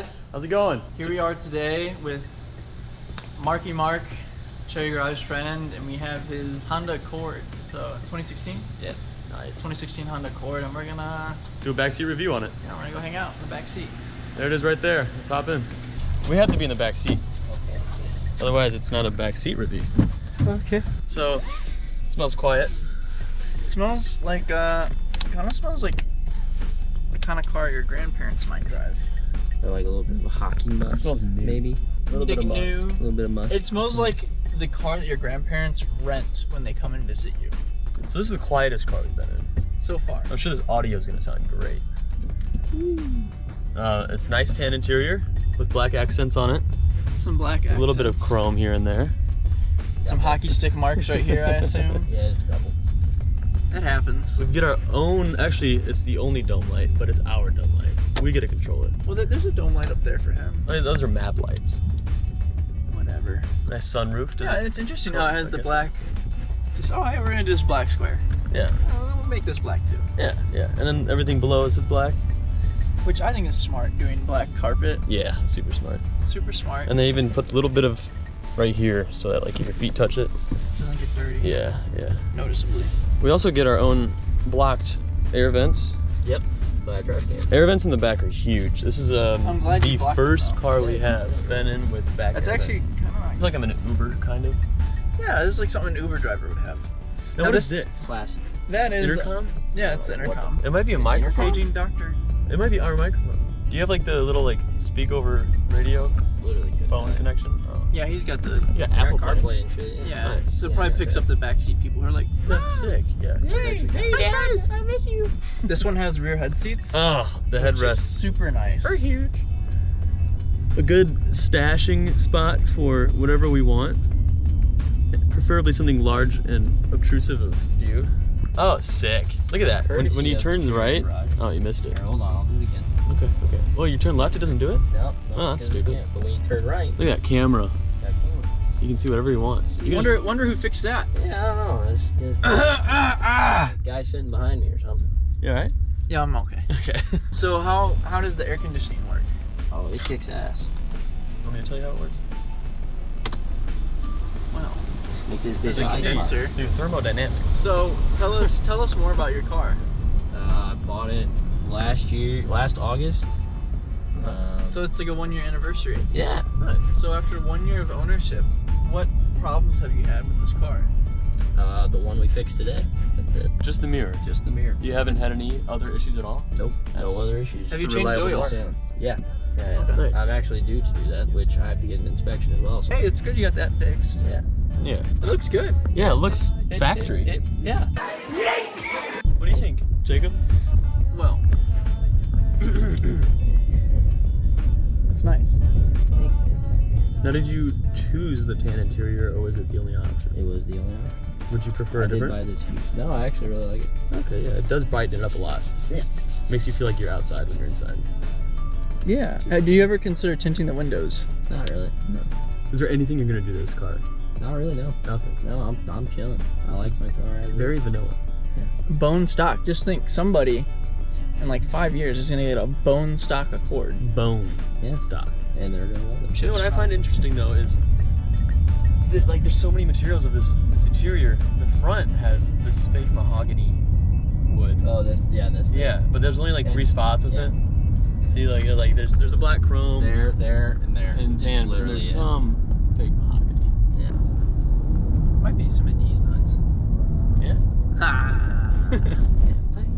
guys? How's it going? Here we are today with MarkyMark, show your garage friend, and we have his Honda Accord. It's a 2016? Yeah, nice. 2016 Honda Accord, and we're gonna do a backseat review on it. Yeah, we're gonna go hang out in the back seat. There it is right there. Let's hop in. We have to be in the back seat. Okay. Otherwise, it's not a backseat review. Okay. So, it smells quiet. It smells like, kind of smells like the kind of car your grandparents might drive. Or like a little bit of a hockey must. It smells new. Maybe. A little bit of musk. A little bit of musk. It smells like the car that your grandparents rent when they come and visit you. So this is the quietest car we've been in. So far. I'm sure this audio is gonna sound great. It's nice tan interior with black accents on it. Some black accents. A little bit of chrome here and there. Some hockey stick marks right here, I assume. Yeah, it's double. That happens. We get our own, actually, it's the only dome light, but it's our dome light. We get to control it. Well, there's a dome light up there for him. I mean, those are map lights. Whatever. Nice sunroof. Yeah, it's interesting how it has the black. Just, oh, yeah, we're gonna do this black square. Yeah. We'll make this black too. Yeah, yeah. And then everything below us is black. Which I think is smart, doing black carpet. Yeah, super smart. Super smart. And they even put a little bit of right here so that like if your feet touch it. Doesn't get dirty. Yeah, yeah. Noticeably. We also get our own blocked air vents. Yep. By a trash can. Air vents in the back are huge. This is I'm glad you the blocked first them, though. car we have been in with back That's air actually vents. kind of I nice. feel like I'm in an Uber, kind of. Yeah, this is like something an Uber driver would have. Now, what is this? Classy. That is. Intercom? Yeah, it's the intercom. It might be a microphone. Paging doctor. It might be our microphone. Do you have like the little like speak over radio Literally good. phone connection? Oh. Yeah, he's got the. Yeah, Apple CarPlay Play. and shit. Yeah, Nice. so it probably picks up the backseat people who are like, That's sick. Yeah. hey, actually guys, I miss you. This one has rear head seats. Oh, the which is headrests. super nice. Are huge. A good stashing spot for whatever we want. Preferably something large and obtrusive of view. Oh, sick. Look at that. When you turns right. Oh, you missed it. Here, hold on, I'll do it again. Okay, okay. Well, you turn left, it doesn't do it? No, Oh, that's because you stupid. can't. But when you turn right, Look at that camera. that camera. You can see whatever you want. You can Wonder who fixed that. Yeah, I don't know. This guy sitting behind me or something. You alright? Yeah, I'm okay. Okay. So how does the air conditioning work? Oh, it kicks ass. Want me to tell you how it works? Wow. Make this There's big a eye sensor. Dude, thermodynamics. So tell us more about your car. I bought it last August. So it's like a 1 year anniversary. Yeah. Nice. So after 1 year of ownership, what problems have you had with this car? The one we fixed today. That's it. Just the mirror. Just the mirror. You haven't had any other issues at all? Nope. That's- No other issues. Have you It's a changed the reliable oil? car. Yeah. Yeah. Okay. Nice. I'm actually due to do that, which I have to get an inspection as well. So. Hey, it's good you got that fixed. Yeah. Yeah. It looks good. Yeah, it looks factory. Yeah. What do you think, Jacob? Well, it's nice. Now, did you choose the tan interior, or was it the only option? It was the only one. Would you prefer I a did different? buy this huge. No, I actually really like it. Okay, yeah, it does brighten it up a lot. Yeah. Makes you feel like you're outside when you're inside. Yeah. Do you ever consider tinting the windows? Not really. No. Is there anything you're gonna do to this car? Not really. No. Nothing. No, I'm chilling. I This like is my car. As Very vanilla. Bone stock. Just think, somebody in like 5 years is gonna get a bone stock Accord. Bone. Yeah. Stock. And they're gonna love it. You know what I find interesting though is, like, there's so many materials of this interior. The front has this fake mahogany wood. Oh, that's the Yeah, but there's only like 3 It's- spots with yeah. it. See, like there's a black chrome. there, and there. And It's tan. literally There's it. some fake mahogany. Yeah. Might be some of these nuts. Yeah. Ha! Yeah, fight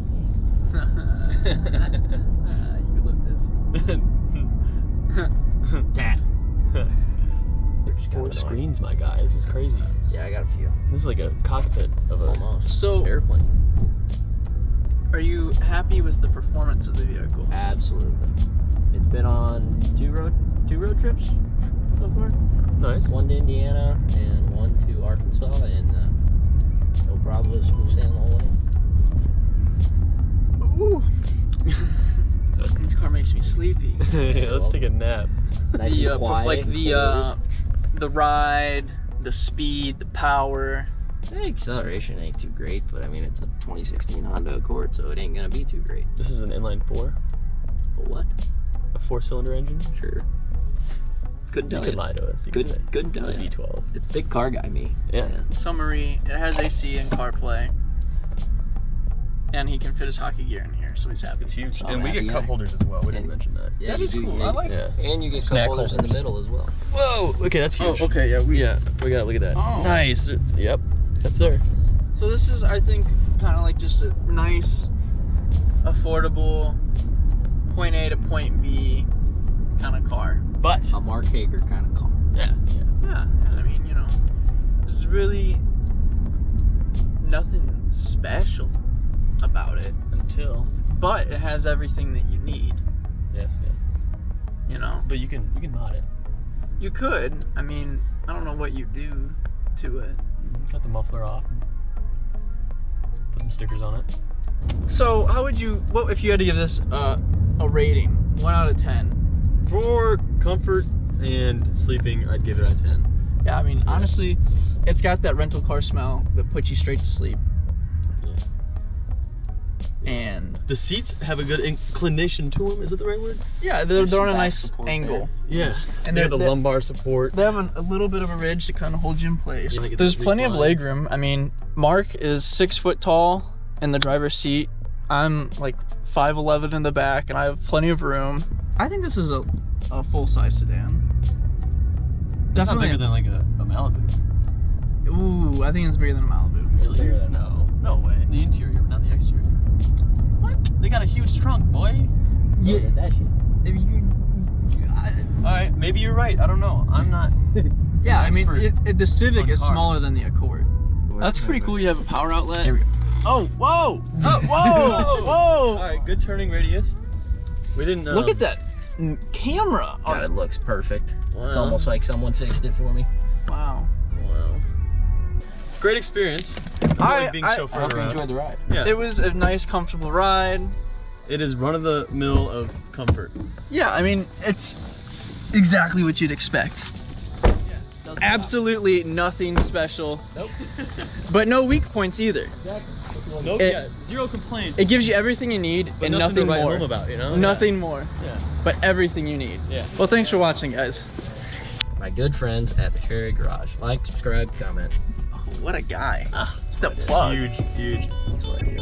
You look this. Cat. Four screens, my guy. This is crazy. Yeah, I got a few. This is like a cockpit of an Almost. So, airplane. are you happy with the performance of the vehicle? Absolutely. It's been on two road trips so far. Nice. One to Indiana and one to Arkansas, and no problem. Smooth sailing the whole way. Ooh. This car makes me sleepy. Yeah, let's take a nap. Nice and quiet. Like and cool. the ride, the speed, the power. The acceleration ain't too great, but I mean it's a 2016 Honda Accord, so it ain't gonna be too great. This is an inline 4. But what? A 4-cylinder engine? Sure. Couldn't You tell could you. lie to us. You could say. Couldn't It's tell a you. V12. It's big car guy me. Yeah. Summary, it has AC and CarPlay. And he can fit his hockey gear in here, so he's happy. It's huge. I'm And we happy, get cup yeah. holders as well. We didn't And- mention that. Yeah, That you is do, cool. yeah, I like Yeah. And you get Snack cup holders in the holders. middle as well. Whoa! Okay, that's huge. okay, yeah. Yeah, we got. Look at that. Oh. Nice. Yep. That's there. So this is, I think, kind of like just a nice, affordable, point A to point B kind of car. But A Mark Hager kind of car. yeah. Yeah, I mean, you know, there's really nothing special about it, Until. but it has everything that you need, Yes. Yeah. you know. But you can mod it. You could, I mean, I don't know what you do to it. Cut the muffler off. Put some stickers on it. So how would you, what if you had to give this a rating, 1 out of 10? For comfort and sleeping, I'd give it a 10. Yeah, I mean, honestly, it's got that rental car smell that puts you straight to sleep. Yeah. And The seats have a good inclination to them. Is that the right word? yeah, they're some on a back nice support angle. Yeah. And And they have the they're- lumbar support. They have a little bit of a ridge to kind of hold you in place. Yeah, I get There's that plenty of recline. leg room. I mean, Mark is 6 foot tall in the driver's seat. I'm like 5'11" in the back, and I have plenty of room. I think this is a full-size sedan. It's not Definitely. bigger than like a Malibu. Ooh, I think it's bigger than a Malibu. Really? Bigger than- No way. The interior, not the exterior. What? They got a huge trunk, boy. Look at that shit. If you, All right, maybe you're right. I don't know. I'm not. yeah, I mean, Expert the Civic on is cars. smaller than the Accord. That's pretty cool. You have a power outlet. Here we go. Oh, whoa! Oh, whoa! Whoa! All right, good turning radius. We didn't. Look at that camera. God, it looks perfect. It's Wow. almost like someone fixed it for me. Wow. Wow. Great experience. I like being I chauffeured hope you around. enjoyed the ride. Yeah. It was a nice, comfortable ride. It is run of the mill of comfort. Yeah, I mean, it's exactly what you'd expect. Absolutely nothing special, Nope. but no weak points either. Nope. It- Yeah. Zero complaints. It gives you everything you need but and nothing to nothing write more. home about, you know? Nothing more, Yeah. but everything you need. Yeah. Well, thanks for watching, guys. My good friends at the Cherry Garage. Like, subscribe, comment. Oh, what a guy. Ah, The that's what I did. plug. Huge, huge. That's what I do.